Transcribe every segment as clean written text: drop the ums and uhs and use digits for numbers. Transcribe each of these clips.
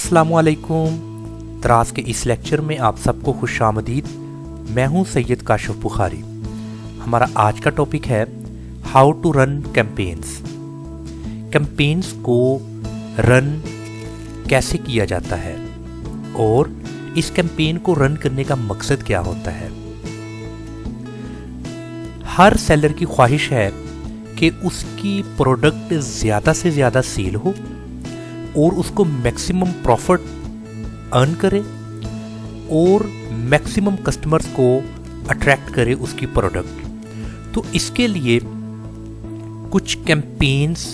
अस्सलामुअलैकुम। दराज के इस लेक्चर में आप सबको खुशामदीद। मैं हूं सैयद काशिफ बुखारी। हमारा आज का टॉपिक है how to run campaigns. Campaigns को रन कैसे किया जाता है और इस कैंपेन को रन करने का मकसद क्या होता है। हर सेलर की ख्वाहिश है कि उसकी प्रोडक्ट ज़्यादा से ज़्यादा सेल हो और उसको मैक्सिमम प्रॉफिट अर्न करे और मैक्सिमम कस्टमर्स को अट्रैक्ट करे उसकी प्रोडक्ट। तो इसके लिए कुछ कैंपेन्स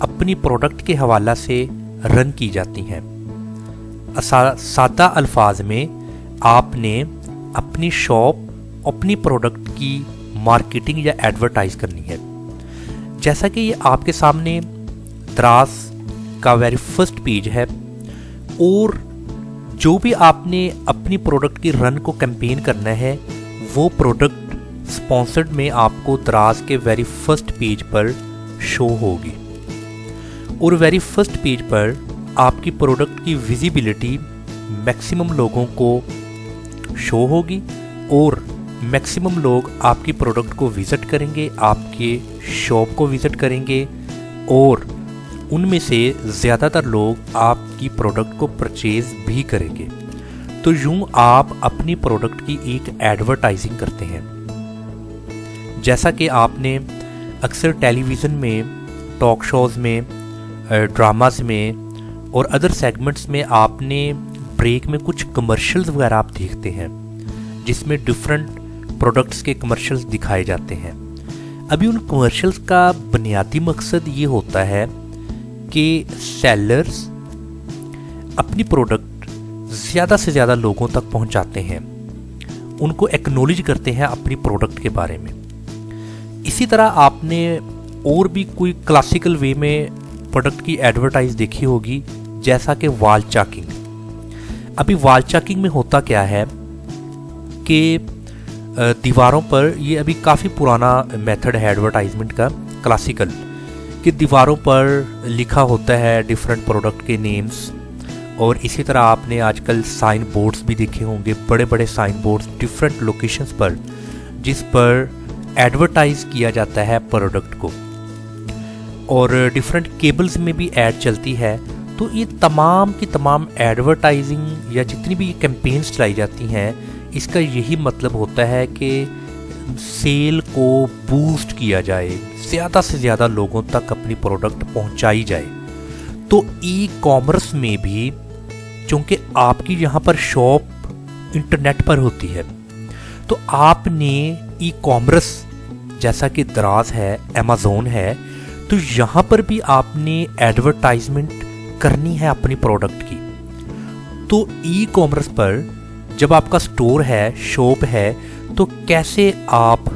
अपनी प्रोडक्ट के हवाला से रन की जाती हैं। सादा अल्फाज में आपने अपनी शॉप, अपनी प्रोडक्ट की मार्केटिंग या एडवर्टाइज करनी है। जैसा कि ये आपके सामने दराज का वेरी फर्स्ट पेज है और जो भी आपने अपनी प्रोडक्ट की रन को कैंपेन करना है वो प्रोडक्ट स्पॉन्सर्ड में आपको दराज के वेरी फर्स्ट पेज पर शो होगी और वेरी फर्स्ट पेज पर आपकी प्रोडक्ट की विजिबिलिटी मैक्सिमम लोगों को शो होगी और मैक्सिमम लोग आपकी प्रोडक्ट को विज़िट करेंगे, आपके शॉप को विज़िट करेंगे और उनमें से ज़्यादातर लोग आपकी प्रोडक्ट को परचेज़ भी करेंगे। तो यूँ आप अपनी प्रोडक्ट की एक एडवर्टाइजिंग करते हैं। जैसा कि आपने अक्सर टेलीविज़न में, टॉक शोज़ में, ड्रामास में और अदर सेगमेंट्स में आपने ब्रेक में कुछ कमर्शियल्स वगैरह आप देखते हैं जिसमें डिफरेंट प्रोडक्ट्स के कमर्शियल्स दिखाए जाते हैं। अभी उन कमर्शियल्स का बुनियादी मकसद ये होता है कि सेलर्स अपनी प्रोडक्ट ज़्यादा से ज़्यादा लोगों तक पहुंचाते हैं, उनको एक्नॉलेज करते हैं अपनी प्रोडक्ट के बारे में। इसी तरह आपने और भी कोई क्लासिकल वे में प्रोडक्ट की एडवर्टाइज देखी होगी, जैसा कि वॉल चाकिंग। अभी वॉल चाकिंग में होता क्या है कि दीवारों पर, ये अभी काफ़ी पुराना मेथड है एडवर्टाइजमेंट का, क्लासिकल, कि दीवारों पर लिखा होता है डिफरेंट प्रोडक्ट के नेम्स। और इसी तरह आपने आजकल साइन बोर्ड्स भी देखे होंगे, बड़े बड़े साइन बोर्ड्स डिफरेंट लोकेशंस पर, जिस पर एडवर्टाइज किया जाता है प्रोडक्ट को। और डिफरेंट केबल्स में भी ऐड चलती है। तो ये तमाम की तमाम एडवर्टाइजिंग या जितनी भी कैंपेन्स चलाई जाती हैं, इसका यही मतलब होता है कि सेल को बूस्ट किया जाए, ज़्यादा से ज़्यादा लोगों तक अपनी प्रोडक्ट पहुंचाई जाए। तो ई कॉमर्स में भी, चूँकि आपकी यहाँ पर शॉप इंटरनेट पर होती है, तो आपने ई कॉमर्स जैसा कि दराज है, अमेज़ॉन है, तो यहाँ पर भी आपने एडवर्टाइजमेंट करनी है अपनी प्रोडक्ट की। तो ई कॉमर्स पर जब आपका स्टोर है, शॉप है, तो कैसे आप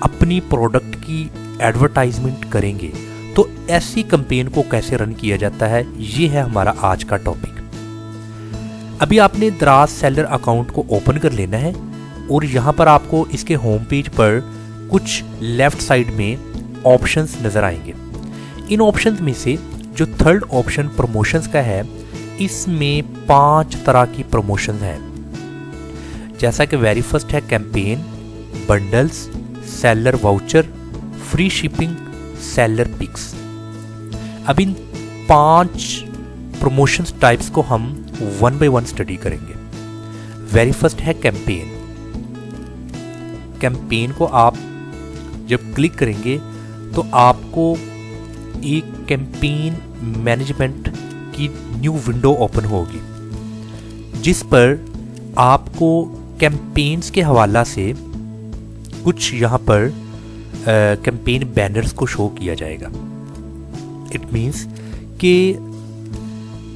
अपनी प्रोडक्ट की एडवर्टाइजमेंट करेंगे, तो ऐसी कैंपेन को कैसे रन किया जाता है, ये है हमारा आज का टॉपिक। अभी आपने दराज सेलर अकाउंट को ओपन कर लेना है और यहाँ पर आपको इसके होम पेज पर कुछ लेफ्ट साइड में ऑप्शंस नज़र आएंगे। इन ऑप्शंस में से जो थर्ड ऑप्शन प्रमोशंस का है, इसमें 5 तरह की प्रमोशन हैं। जैसा कि वेरी फर्स्ट है campaign, bundles, seller voucher, free shipping, seller picks. अब इन 5 प्रमोशंस टाइप्स को हम वन बाय वन स्टडी करेंगे। वेरी फर्स्ट है कैंपेन। कैंपेन को आप जब क्लिक करेंगे तो आपको एक कैंपेन मैनेजमेंट की न्यू विंडो ओपन होगी, जिस पर आपको कैंपेन्स के हवाला से कुछ यहाँ पर कैंपेन बैनर्स को शो किया जाएगा। इट मीन्स कि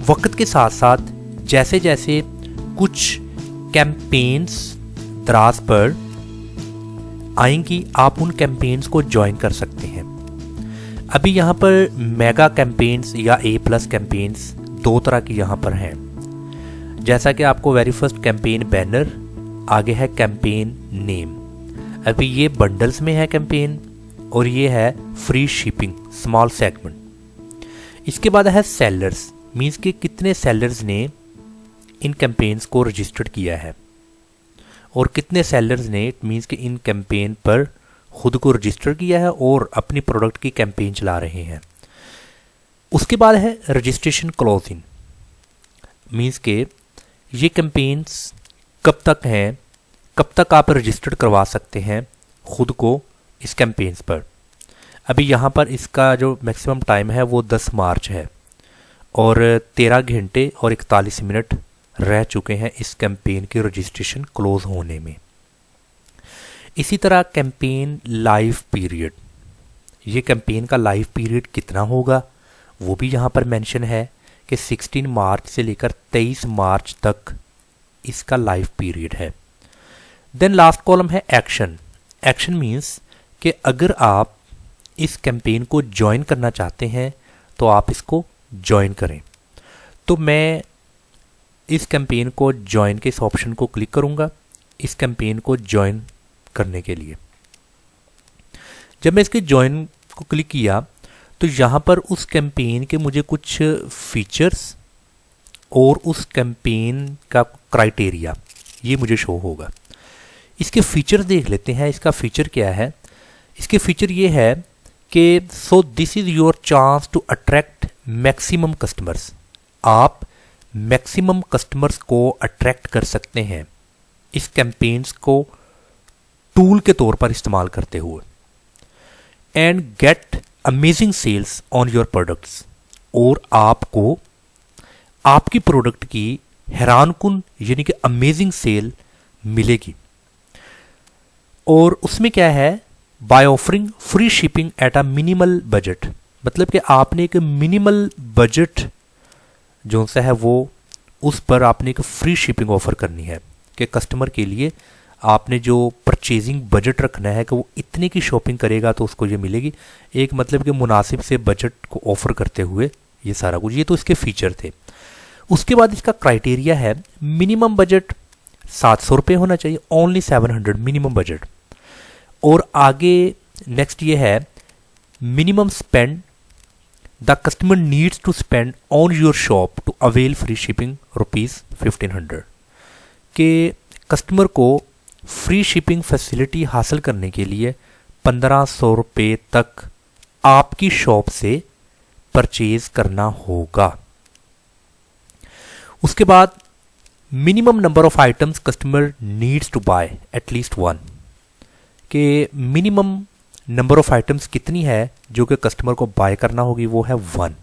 वक्त के साथ साथ जैसे जैसे कुछ कैंपेन्स दराज पर आएंगी, आप उन कैंपेन्स को ज्वाइन कर सकते हैं। अभी यहाँ पर मेगा कैंपेन्स या A+ कैंपेन्स 2 तरह की यहाँ पर हैं। जैसा कि आपको वेरी फर्स्ट कैंपेन बैनर, आगे है कैंपेन नेम। अभी ये बंडल्स में है कैंपेन और ये है फ्री शिपिंग स्मॉल सेगमेंट। इसके बाद है सेलर्स, मीन्स कि कितने सेलर्स ने इन कैंपेन्स को रजिस्टर्ड किया है और कितने सेलर्स ने मीन्स कि इन कैंपेन पर खुद को रजिस्टर किया है और अपनी प्रोडक्ट की कैंपेन चला रहे हैं। उसके बाद है रजिस्ट्रेशन क्लोजिंग, मीन्स के ये कैंपेन्स कब तक हैं, कब तक आप रजिस्टर्ड करवा सकते हैं खुद को इस कैंपेन्स पर। अभी यहाँ पर इसका जो मैक्सिमम टाइम है वो 10 मार्च है और 13 घंटे और 41 मिनट रह चुके हैं इस कैंपेन की रजिस्ट्रेशन क्लोज होने में। इसी तरह कैंपेन लाइव पीरियड, ये कैंपेन का लाइव पीरियड कितना होगा वो भी यहाँ पर मेंशन है कि 16 मार्च से लेकर 23 मार्च तक इसका लाइव पीरियड है। देन लास्ट कॉलम है एक्शन। एक्शन मीन्स कि अगर आप इस कैंपेन को ज्वाइन करना चाहते हैं तो आप इसको ज्वाइन करें। तो मैं इस कैंपेन को ज्वाइन के इस ऑप्शन को क्लिक करूंगा इस कैंपेन को ज्वाइन करने के लिए। जब मैं इसके ज्वाइन को क्लिक किया तो यहाँ पर उस कैंपेन के मुझे कुछ फीचर्स और उस कैंपेन का क्राइटेरिया ये मुझे शो होगा। इसके फीचर देख लेते हैं। इसका फीचर क्या है? इसके फीचर ये है कि so this is your chance to attract maximum customers. आप मैक्सिमम कस्टमर्स को अट्रैक्ट कर सकते हैं इस कैंपेन्स को टूल के तौर पर इस्तेमाल करते हुए। And get amazing sales on your products, और आपको आपकी प्रोडक्ट की हैरानकुन यानी कि अमेजिंग सेल मिलेगी। और उसमें क्या है? By offering free shipping at a minimal budget, मतलब कि आपने एक मिनिमल बजट जो सा है वो उस पर आपने एक फ्री शिपिंग ऑफर करनी है कि कस्टमर के लिए आपने जो परचेजिंग बजट रखना है कि वो इतने की शॉपिंग करेगा तो उसको ये मिलेगी। एक मतलब कि मुनासिब से बजट को ऑफर करते हुए ये सारा कुछ, ये तो इसके फीचर थे। उसके बाद इसका क्राइटेरिया है मिनिमम बजट 700 रुपये होना चाहिए, ओनली 700 मिनिमम बजट। और आगे नेक्स्ट ये है minimum spend the customer needs to spend on your shop to avail free shipping ₹1500, के कस्टमर को फ्री शिपिंग फैसिलिटी हासिल करने के लिए 1500 रुपये तक आपकी शॉप से परचेज करना होगा। उसके बाद minimum number of items customer needs to buy at least 1, के मिनिमम नंबर ऑफ आइटम्स कितनी है जो कि कस्टमर को बाय करना होगी, वो है 1।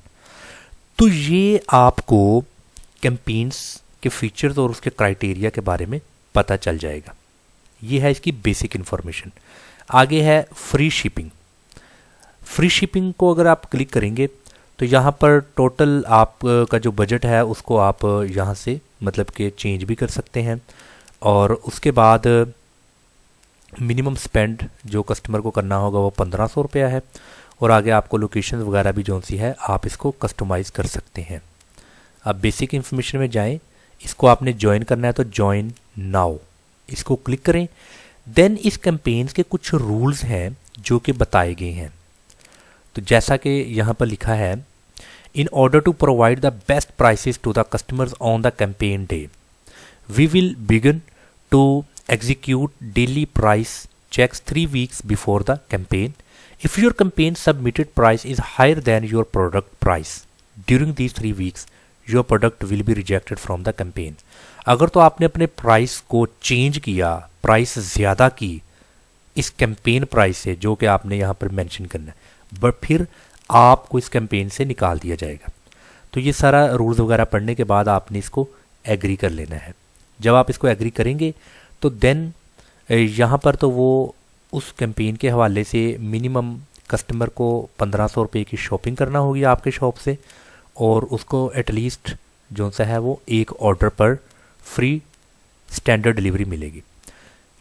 तो ये आपको कैंपेन्स के फीचर्स और उसके क्राइटेरिया के बारे में पता चल जाएगा। ये है इसकी बेसिक इन्फॉर्मेशन। आगे है फ्री शिपिंग। फ्री शिपिंग को अगर आप क्लिक करेंगे तो यहाँ पर टोटल आप का जो बजट है उसको आप यहाँ से मतलब कि चेंज भी कर सकते हैं। और उसके बाद मिनिमम स्पेंड जो कस्टमर को करना होगा वो 1500 रुपया है। और आगे आपको लोकेशन वगैरह भी जो सी है आप इसको कस्टमाइज़ कर सकते हैं। आप बेसिक इन्फॉर्मेशन में जाएं, इसको आपने ज्वाइन करना है तो ज्वाइन नाउ इसको क्लिक करें। देन इस कैंपेन्स के कुछ रूल्स हैं जो कि बताए गए हैं। तो जैसा कि यहाँ पर लिखा है, in order to provide the best prices to the customers on the campaign day we will begin to execute daily price checks 3 weeks before the campaign. If your campaign submitted price is higher than your product price during these 3 weeks, your product will be rejected from the campaign. अगर तो आपने अपने price को change किया, price ज़्यादा की इस campaign price से जो कि आपने यहाँ पर मेंशन करना है, बट फिर आपको इस कैंपेन से निकाल दिया जाएगा। तो ये सारा रूल्स वगैरह पढ़ने के बाद आपने इसको एग्री कर लेना है। जब आप इसको एग्री करेंगे तो देन यहाँ पर तो वो उस कैंपेन के हवाले से मिनिमम कस्टमर को 1500 रुपये की शॉपिंग करना होगी आपके शॉप से, और उसको एटलीस्ट जो सा है वो एक ऑर्डर पर फ्री स्टैंडर्ड डिलीवरी मिलेगी।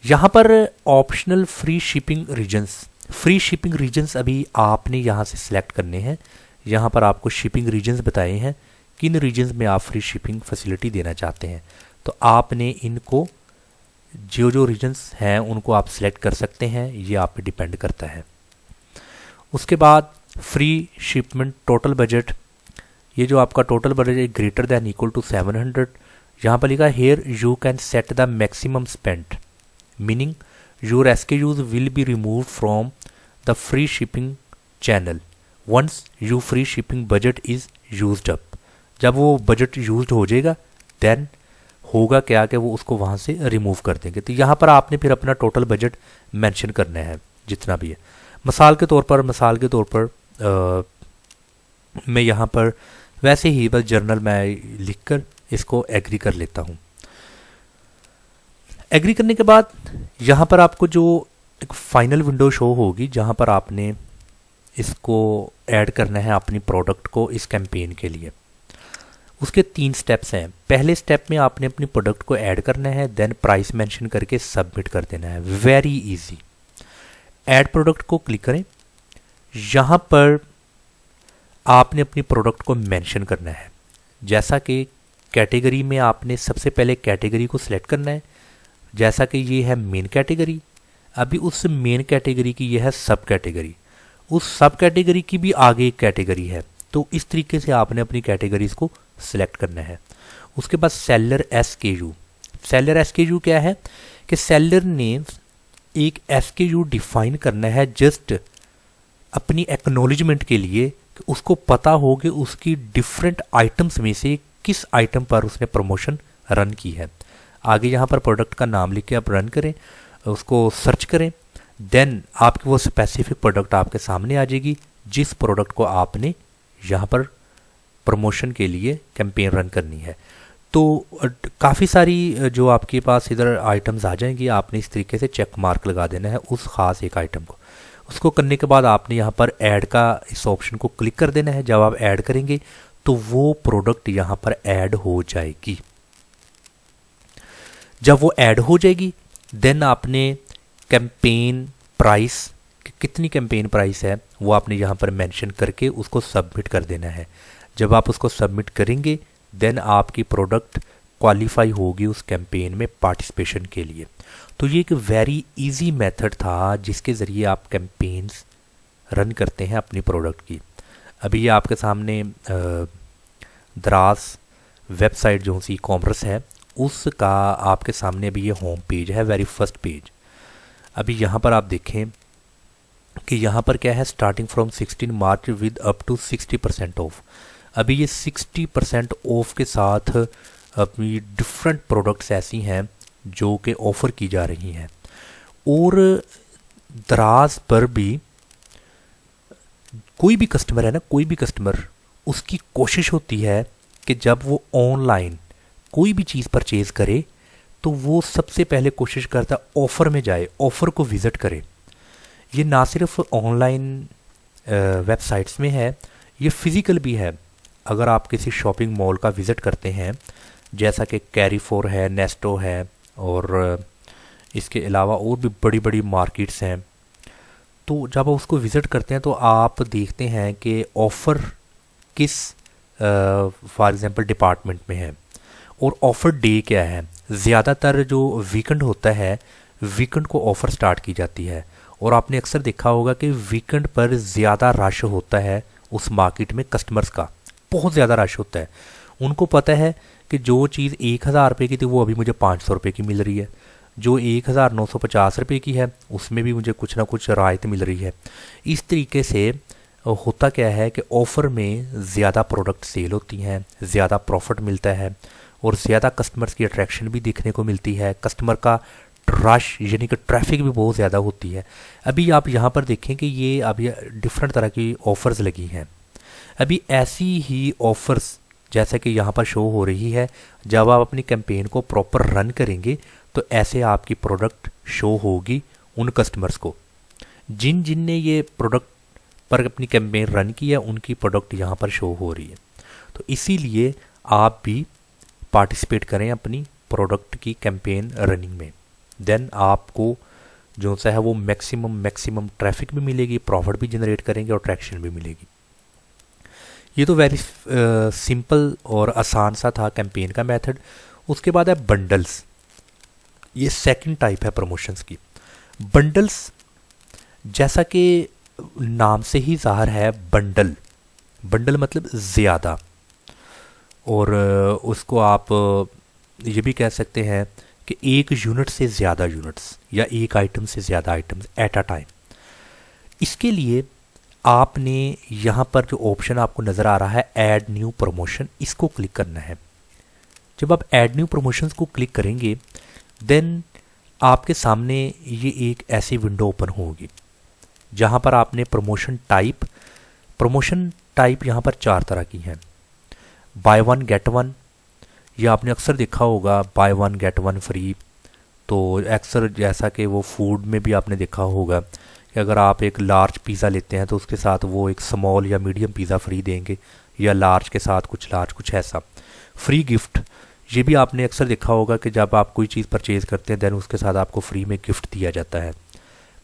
यहाँ पर ऑप्शनल फ्री शिपिंग रीजन्स अभी आपने यहाँ से सिलेक्ट करने हैं। यहाँ पर आपको शिपिंग रीजन्स बताए हैं, किन रीजन्स में आप फ्री शिपिंग फैसिलिटी देना चाहते हैं। तो आपने इनको जो रीजन्स हैं उनको आप सिलेक्ट कर सकते हैं, ये आप पे डिपेंड करता है। उसके बाद फ्री शिपमेंट टोटल बजट, ये जो आपका टोटल बजट है ग्रेटर दैन इक्वल टू 700, यहाँ पर लिखा here you can set the maximum spend, meaning your SKUs will be remove from the free shipping channel once you free shipping budget is used up. जब वो budget used हो जाएगा then होगा क्या कि वो उसको वहाँ से रिमूव कर देंगे। तो यहाँ पर आपने फिर अपना टोटल बजट मेंशन करना है जितना भी है। मिसाल के तौर पर मैं यहाँ पर वैसे ही बस जर्नल में लिखकर इसको एग्री कर लेता हूँ। एग्री करने के बाद यहाँ पर आपको जो एक फाइनल विंडो शो होगी जहाँ पर आपने इसको ऐड करना है अपनी प्रोडक्ट को इस कैंपेन के लिए। उसके 3 स्टेप्स हैं। पहले स्टेप में आपने अपनी प्रोडक्ट को ऐड करना है, देन प्राइस मेंशन करके सबमिट कर देना है। Very easy. ऐड प्रोडक्ट को क्लिक करें, यहाँ पर आपने अपनी प्रोडक्ट को मेंशन करना है। जैसा कि कैटेगरी में आपने सबसे पहले कैटेगरी को सिलेक्ट करना है, जैसा कि ये है मेन कैटेगरी। अभी उस मेन कैटेगरी की ये है सब कैटेगरी, उस सब कैटेगरी की भी आगे एक कैटेगरी है। तो इस तरीके से आपने अपनी कैटेगरीज को सिलेक्ट करना है। उसके बाद सेलर SKU क्या है कि सेलर ने एक SKU डिफाइन करना है जस्ट अपनी एक्नॉलेजमेंट के लिए कि उसको पता हो कि उसकी डिफरेंट आइटम्स में से किस आइटम पर उसने प्रमोशन रन की है। आगे यहाँ पर प्रोडक्ट का नाम लिख के आप रन करें, उसको सर्च करें, देन आपकी वो स्पेसिफिक प्रोडक्ट आपके सामने आ जाएगी जिस प्रोडक्ट को आपने यहाँ पर प्रमोशन के लिए कैंपेन रन करनी है। तो काफ़ी सारी जो आपके पास इधर आइटम्स आ जाएंगी, आपने इस तरीके से चेक मार्क लगा देना है उस ख़ास एक आइटम को। उसको करने के बाद आपने यहाँ पर ऐड का इस ऑप्शन को क्लिक कर देना है। जब आप ऐड करेंगे तो वो प्रोडक्ट यहाँ पर ऐड हो जाएगी। जब वो ऐड हो जाएगी देन आपने कैंपेन प्राइस, कितनी कैंपेन प्राइस है वो आपने यहाँ पर मेंशन करके उसको सबमिट कर देना है। जब आप उसको सबमिट करेंगे देन आपकी प्रोडक्ट क्वालिफाई होगी उस कैंपेन में पार्टिसिपेशन के लिए। तो ये एक वेरी इजी मेथड था जिसके ज़रिए आप कैंपेन्स रन करते हैं अपनी प्रोडक्ट की। अभी ये आपके सामने दराज वेबसाइट जो सी कॉमर्स है उसका आपके सामने अभी ये होम पेज है, वेरी फर्स्ट पेज। अभी यहाँ पर आप देखें कि यहाँ पर क्या है, starting from 16 March with up to 60% off. अभी ये 60% ऑफ के साथ अपनी डिफरेंट प्रोडक्ट्स ऐसी हैं जो कि ऑफ़र की जा रही हैं। और दराज पर भी कोई भी कस्टमर है ना, कोई भी कस्टमर, उसकी कोशिश होती है कि जब वो ऑनलाइन कोई भी चीज़ परचेज करे तो वो सबसे पहले कोशिश करता है ऑफ़र में जाए, ऑफ़र को विज़िट करे। ये ना सिर्फ ऑनलाइन वेबसाइट्स में है, ये फ़िज़िकल भी है। अगर आप किसी शॉपिंग मॉल का विज़िट करते हैं जैसा कि कैरीफोर है, नेस्टो है और इसके अलावा और भी बड़ी बड़ी मार्केट्स हैं, तो जब आप उसको विज़िट करते हैं तो आप देखते हैं कि ऑफ़र किस फॉर एग्ज़ाम्पल डिपार्टमेंट में है और ऑफ़र डे क्या है। ज़्यादातर जो वीकेंड होता है, वीकेंड को ऑफ़र स्टार्ट की जाती है और आपने अक्सर देखा होगा कि वीकेंड पर ज़्यादा रश होता है उस मार्केट में, कस्टमर्स का बहुत ज़्यादा रश होता है। उनको पता है कि जो चीज़ 1000 रुपये की थी वो अभी मुझे 500 रुपये की मिल रही है, जो 1950 रुपये की है उसमें भी मुझे कुछ ना कुछ राहत मिल रही है। इस तरीके से होता क्या है कि ऑफ़र में ज़्यादा प्रोडक्ट सेल होती हैं, ज़्यादा प्रॉफिट मिलता है और ज़्यादा कस्टमर्स की अट्रैक्शन भी देखने को मिलती है। कस्टमर का रश यानी कि ट्रैफिक भी बहुत ज़्यादा होती है। अभी आप यहाँ पर देखें कि ये अभी डिफरेंट तरह की ऑफ़र्स लगी हैं। अभी ऐसी ही ऑफ़र्स जैसा कि यहाँ पर शो हो रही है, जब आप अपनी कैंपेन को प्रॉपर रन करेंगे तो ऐसे आपकी प्रोडक्ट शो होगी उन कस्टमर्स को जिन जिन ने ये प्रोडक्ट पर अपनी कैंपेन रन की है, उनकी प्रोडक्ट यहाँ पर शो हो रही है। तो इसीलिए आप भी पार्टिसिपेट करें अपनी प्रोडक्ट की कैंपेन रनिंग में, देन आपको जो सा है वो मैक्सिमम ट्रैफिक भी मिलेगी, प्रॉफिट भी जनरेट करेंगे और ट्रैक्शन भी मिलेगी। ये तो वेरी सिंपल और आसान सा था कैंपेन का मेथड। उसके बाद है बंडल्स। ये सेकंड टाइप है प्रमोशंस की। बंडल्स जैसा कि नाम से ही ज़ाहिर है, बंडल मतलब ज़्यादा। और उसको आप ये भी कह सकते हैं कि एक यूनिट से ज़्यादा यूनिट्स या एक आइटम से ज़्यादा आइटम्स एट अ टाइम। इसके लिए आपने यहाँ पर जो ऑप्शन आपको नज़र आ रहा है ऐड न्यू प्रमोशन, इसको क्लिक करना है। जब आप ऐड न्यू प्रमोशंस को क्लिक करेंगे देन आपके सामने ये एक ऐसी विंडो ओपन होगी जहाँ पर आपने प्रमोशन टाइप यहाँ पर 4 तरह की हैं। बाय वन गेट वन, ये आपने अक्सर देखा होगा bye one get one free. तो अक्सर जैसा कि वो फूड में भी आपने देखा होगा कि अगर आप एक लार्ज पिज़्ज़ा लेते हैं तो उसके साथ वो एक स्मॉल या मीडियम पिज़्ज़ा फ्री देंगे, या लार्ज के साथ कुछ ऐसा फ्री गिफ्ट। ये भी आपने अक्सर देखा होगा कि जब आप कोई चीज़ परचेज़ करते हैं देन उसके साथ आपको फ्री में गिफ्ट दिया जाता है।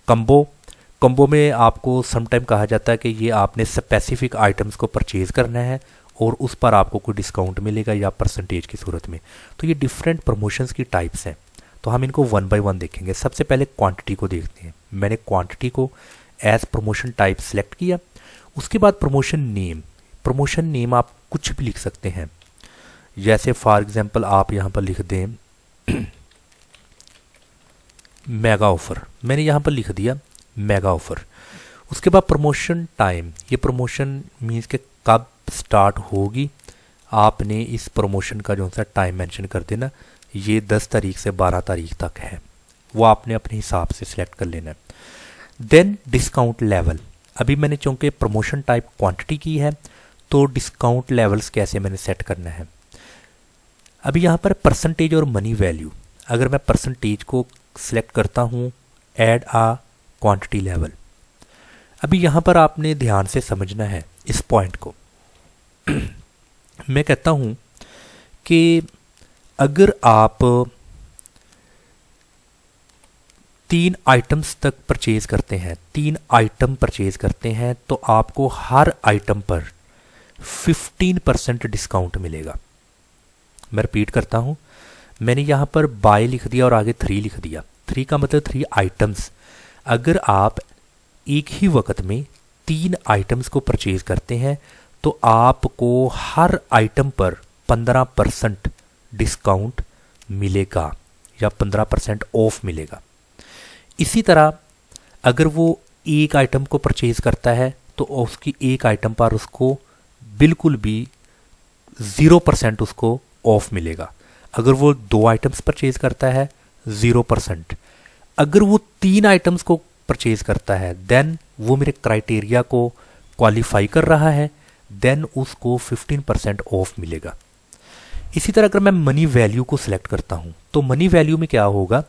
कम्बो में आपको समटाइम कहा जाता है कि ये आपने स्पेसिफिक आइटम्स को परचेज़ करना है और उस पर आपको कोई डिस्काउंट मिलेगा या परसेंटेज की सूरत में। तो ये डिफरेंट प्रमोशंस की टाइप्स हैं, तो हम इनको वन बाय वन देखेंगे। सबसे पहले क्वांटिटी को देखते हैं। मैंने क्वांटिटी को एज प्रमोशन टाइप सेलेक्ट किया। उसके बाद प्रमोशन नेम आप कुछ भी लिख सकते हैं, जैसे फॉर एग्जांपल आप यहाँ पर लिख दें मेगा ऑफर, मैंने यहाँ पर लिख दिया मेगा ऑफर। उसके बाद प्रमोशन टाइम, ये प्रमोशन मीन्स के कब स्टार्ट होगी, आपने इस प्रमोशन का जो सा टाइम मेंशन कर देना। ये 10 तारीख से 12 तारीख तक है, वो आपने अपने हिसाब से सिलेक्ट कर लेना है। देन डिस्काउंट लेवल, अभी मैंने चूँकि प्रमोशन टाइप क्वांटिटी की है तो डिस्काउंट लेवल्स कैसे मैंने सेट करना है। अभी यहाँ पर परसेंटेज और मनी वैल्यू, अगर मैं परसेंटेज को सिलेक्ट करता हूँ ऐड आ क्वांटिटी लेवल। अभी यहाँ पर आपने ध्यान से समझना है इस पॉइंट को। मैं कहता हूँ कि अगर आप 3 आइटम्स तक परचेज करते हैं, 3 आइटम परचेज करते हैं तो आपको हर आइटम पर 15% डिस्काउंट मिलेगा। मैं रिपीट करता हूँ, मैंने यहाँ पर बाय लिख दिया और आगे 3 लिख दिया। 3 का मतलब 3 आइटम्स। अगर आप एक ही वक्त में 3 आइटम्स को परचेज करते हैं तो आपको हर आइटम पर 15% डिस्काउंट मिलेगा या 15% ऑफ मिलेगा। इसी तरह अगर वो एक आइटम को परचेज करता है तो उसकी एक आइटम पर उसको बिल्कुल भी 0% उसको ऑफ मिलेगा। अगर वो 2 आइटम्स परचेज करता है 0%। अगर वो 3 आइटम्स को परचेज करता है देन वो मेरे क्राइटेरिया को क्वालिफाई कर रहा है, देन उसको 15% ऑफ मिलेगा। इसी तरह अगर मैं मनी वैल्यू को सिलेक्ट करता हूँ तो मनी वैल्यू में क्या होगा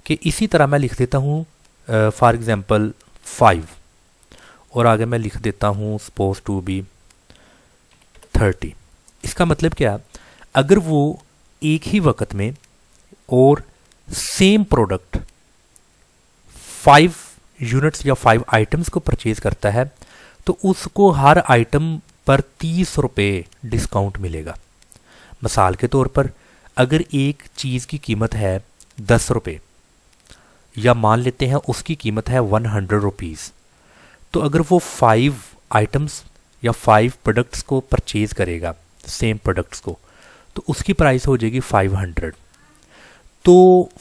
कि इसी तरह मैं लिख देता हूँ फॉर एग्जांपल 5 और आगे मैं लिख देता हूँ सपोज टू बी 30। इसका मतलब क्या, अगर वो एक ही वक्त में और सेम प्रोडक्ट 5 यूनिट्स या 5 आइटम्स को परचेज करता है तो उसको हर आइटम पर 30 रुपये डिस्काउंट मिलेगा। मिसाल के तौर पर अगर एक चीज़ की कीमत है 10 रुपये या मान लेते हैं उसकी कीमत है 100 रुपीज़, तो अगर वो 5 आइटम्स या 5 प्रोडक्ट्स को परचेज करेगा सेम प्रोडक्ट्स को तो उसकी प्राइस हो जाएगी 500। तो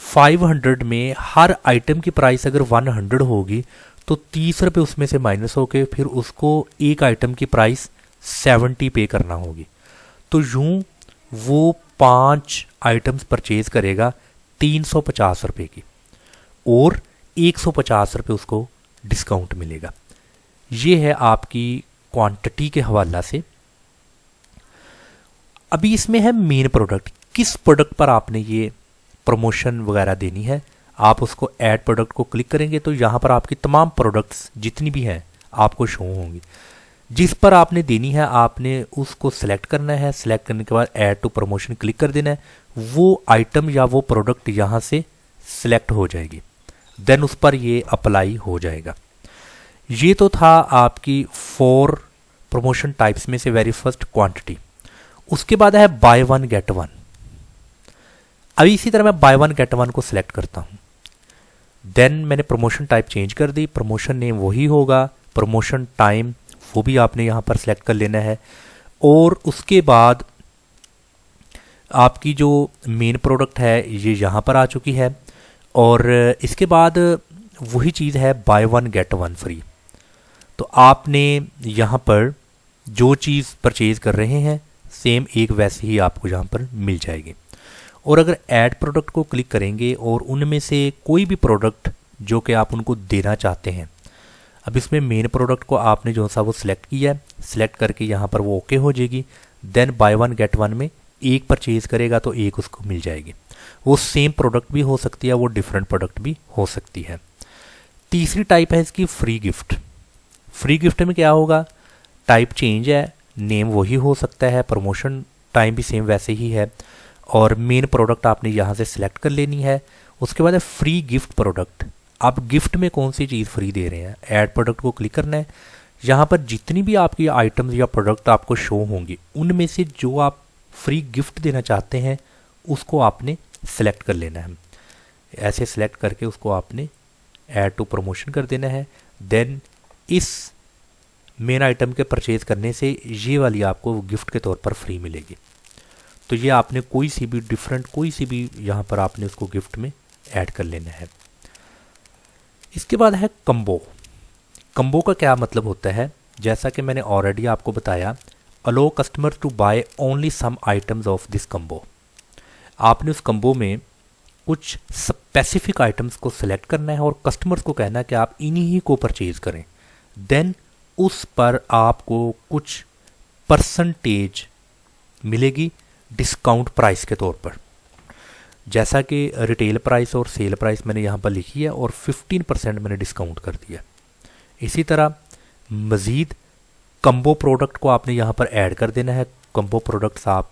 500 में हर आइटम की प्राइस अगर 100 होगी तो 30 रुपये उसमें से माइनस होके फिर उसको एक आइटम की प्राइस 70 पे करना होगी। तो यूं वो 5 आइटम्स परचेज करेगा 350 रुपये की और 150 रुपये उसको डिस्काउंट मिलेगा। ये है आपकी क्वांटिटी के हवाला से। अभी इसमें है मेन प्रोडक्ट, किस प्रोडक्ट पर आपने ये प्रमोशन वगैरह देनी है। आप उसको ऐड प्रोडक्ट को क्लिक करेंगे तो यहाँ पर आपकी तमाम प्रोडक्ट्स जितनी भी हैं आपको शो होंगी। जिस पर आपने देनी है आपने उसको सेलेक्ट करना है। सेलेक्ट करने के बाद ऐड टू प्रमोशन क्लिक कर देना है। वो आइटम या वो प्रोडक्ट यहाँ से सिलेक्ट हो जाएगी, देन उस पर ये अप्लाई हो जाएगा। ये तो था आपकी 4 प्रमोशन टाइप्स में से वेरी फर्स्ट क्वांटिटी। उसके बाद है बाय वन गेट वन। अभी इसी तरह मैं बाय वन गेट वन को सिलेक्ट करता हूँ, देन मैंने प्रमोशन टाइप चेंज कर दी, प्रमोशन नेम वही होगा, प्रमोशन टाइम वो भी आपने यहाँ पर सिलेक्ट कर लेना है। और उसके बाद आपकी जो मेन प्रोडक्ट है ये यहाँ पर आ चुकी है। और इसके बाद वही चीज़ है bye one get one free. तो आपने यहाँ पर जो चीज़ परचेज़ कर रहे हैं सेम एक वैसे ही आपको यहाँ पर मिल जाएगी। और अगर ऐड प्रोडक्ट को क्लिक करेंगे और उनमें से कोई भी प्रोडक्ट जो कि आप उनको देना चाहते हैं, अब इसमें मेन प्रोडक्ट को आपने जो सा वो सिलेक्ट किया है, सिलेक्ट करके यहाँ पर वो ओके हो जाएगी। Then buy one get one में एक परचेज़ करेगा तो एक उसको मिल जाएगी। वो सेम प्रोडक्ट भी हो सकती है, वो डिफरेंट प्रोडक्ट भी हो सकती है। तीसरी टाइप है इसकी फ्री गिफ्ट। फ्री गिफ्ट में क्या होगा, टाइप चेंज है, नेम वही हो सकता है, प्रमोशन टाइम भी सेम वैसे ही है, और मेन प्रोडक्ट आपने यहाँ से सिलेक्ट कर लेनी है। उसके बाद है फ्री गिफ्ट प्रोडक्ट। आप गिफ्ट में कौन सी चीज़ फ्री दे रहे हैं, ऐड प्रोडक्ट को क्लिक करना है। यहाँ पर जितनी भी आपकी आइटम्स या प्रोडक्ट आपको शो होंगी उनमें से जो आप फ्री गिफ्ट देना चाहते हैं उसको आपने सेलेक्ट कर लेना है। ऐसे सेलेक्ट करके उसको आपने ऐड टू प्रमोशन कर देना है। देन इस मेन आइटम के परचेज करने से ये वाली आपको गिफ्ट के तौर पर फ्री मिलेगी। तो ये आपने कोई सी भी डिफरेंट कोई सी भी यहाँ पर आपने उसको गिफ्ट में ऐड कर लेना है। इसके बाद है कम्बो। कम्बो का क्या मतलब होता है, जैसा कि मैंने ऑलरेडी आपको बताया, allow customer to buy only some items of this combo. आपने उस कम्बो में कुछ स्पेसिफिक आइटम्स को सिलेक्ट करना है और कस्टमर्स को कहना है कि आप इन्हीं ही को परचेज करें। देन उस पर आपको कुछ परसेंटेज मिलेगी डिस्काउंट प्राइस के तौर पर। जैसा कि रिटेल प्राइस और सेल प्राइस मैंने यहाँ पर लिखी है और 15% मैंने डिस्काउंट कर दिया। इसी तरह मज़ीद कम्बो प्रोडक्ट को आपने यहाँ पर ऐड कर देना है। कम्बो प्रोडक्ट्स आप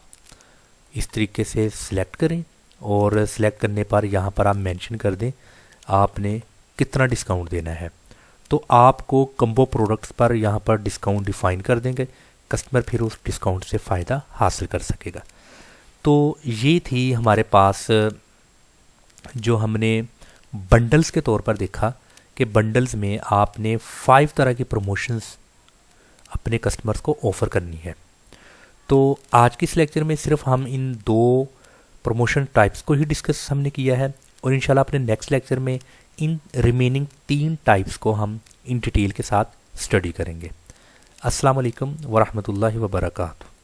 इस तरीके से सिलेक्ट करें और सिलेक्ट करने पर यहाँ पर आप मेंशन कर दें आपने कितना डिस्काउंट देना है। तो आपको कम्बो प्रोडक्ट्स पर यहाँ पर डिस्काउंट डिफाइन कर देंगे, कस्टमर फिर उस डिस्काउंट से फ़ायदा हासिल कर सकेगा। तो ये थी हमारे पास जो हमने बंडल्स के तौर पर देखा कि बंडल्स में आपने 5 तरह की प्रमोशंस अपने कस्टमर्स को ऑफ़र करनी है। तो आज की इस लेक्चर में सिर्फ हम इन 2 प्रमोशन टाइप्स को ही डिस्कस हमने किया है और इंशाल्लाह अपने नेक्स्ट लेक्चर में इन रिमेनिंग 3 टाइप्स को हम इन डिटेल के साथ स्टडी करेंगे। अस्सलाम वालेकुम वरहमतुल्लाहि वबरकातुहू।